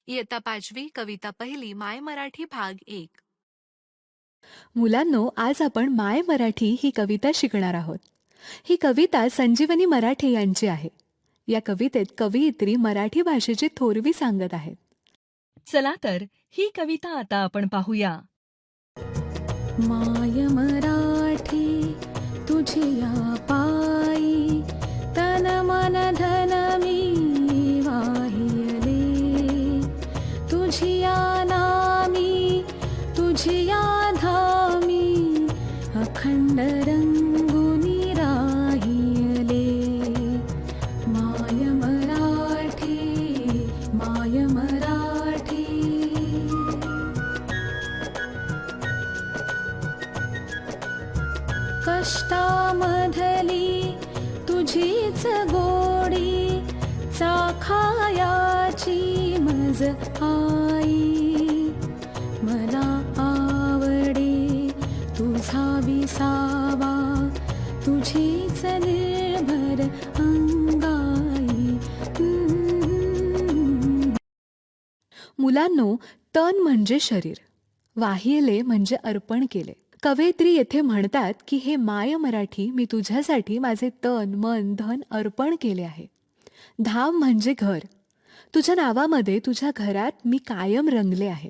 इयत्ता 5वी कविता पहिली माय मराठी भाग 1. मुलांनो, आज आपण माय मराठी ही कविता शिकणार आहोत. ही कविता संजीवनी मराठे यांची आहे. या कवितेत कवयित्री मराठी भाषेची थोरवी सांगत आहेत. चला तर ही कविता आता आपण पाहूया. माय मराठी तुझिया पायी तन मन धन मी वाहिले, तुझिया नामी तुझिया धामी अखंड रंगुनी राहिले. माय मराठी माय मराठी. कष्टामधली तुझीच गोडी चाखायाची मज आई. मला आवडे तुझा विसावा तुझीच निर्भर अंगाई. मुलांनो, तन म्हणजे शरीर, वाहिले म्हणजे अर्पण केले. कवयित्री येथे म्हणतात की हे माय मराठी, मी तुझ्यासाठी माझे तन मन धन अर्पण केले आहे. धाम म्हणजे घर. तुझ्या नावामध्ये तुझ्या घरात मी कायम रंगले आहे.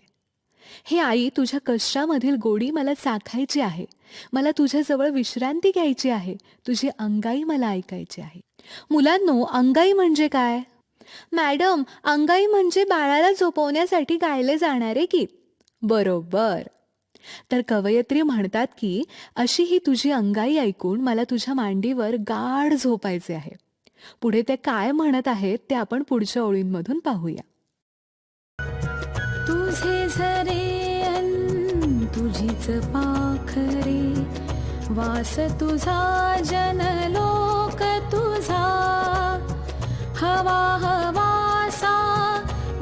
हे आई, तुझ्या कष्टामधील गोडी मला चाखायची आहे. मला तुझ्याजवळ विश्रांती घ्यायची आहे. तुझी अंगाई मला ऐकायची आहे. मुलांनो, अंगाई म्हणजे काय? मॅडम, अंगाई म्हणजे बाळाला झोपवण्यासाठी गायले जाणारे गीत. बरोबर. तर कवयित्री म्हणतात की अशी ही तुझी अंगाई ऐकून मला तुझ्या मांडीवर गाढ झोपायचे आहे. पुढे ते काय म्हणत आहेत ते आपण पुढच्या ओळींमधून पाहूया. तुझे झरे अन तुझीच पाखरे, वास तुझा जनलोक तुझा. हवा हवासा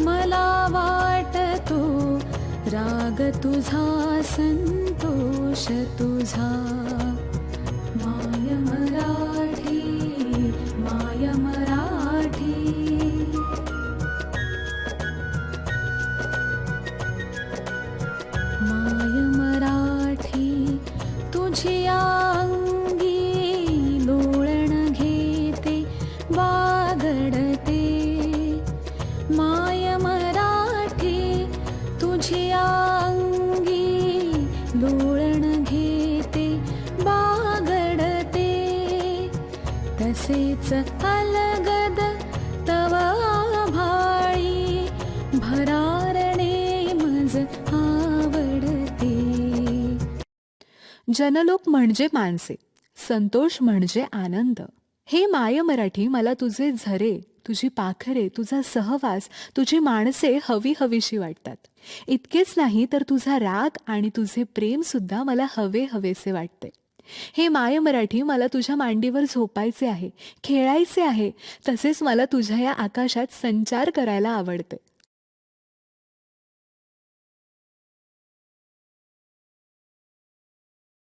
मला वाटतो, राग तुझा संतोष तुझा. माय मराठी माय मराठी. माय मराठी तुझिया अंगी लोळण घेते बागडते. माय मराठी तुझिया अंगी लोळण घेते बागडते. तसेच अलगद तव आभाळी भरारणे मज आवडते. जनलोक म्हणजे माणसे, संतोष म्हणजे आनंद. हे माय मराठी, मला तुझे झरे, तुझी पाखरे, तुझा सहवास, तुझी माणसे हवी हवीशी वाटतात. इतकेच नाही तर तुझा राग आणि तुझे प्रेम सुद्धा मला हवे हवेसे वाटते. हे माय मराठी, मला तुझ्या मांडीवर झोपायचे आहे, खेळायचे आहे. तसेच मला तुझ्या या आकाशात संचार करायला आवडते.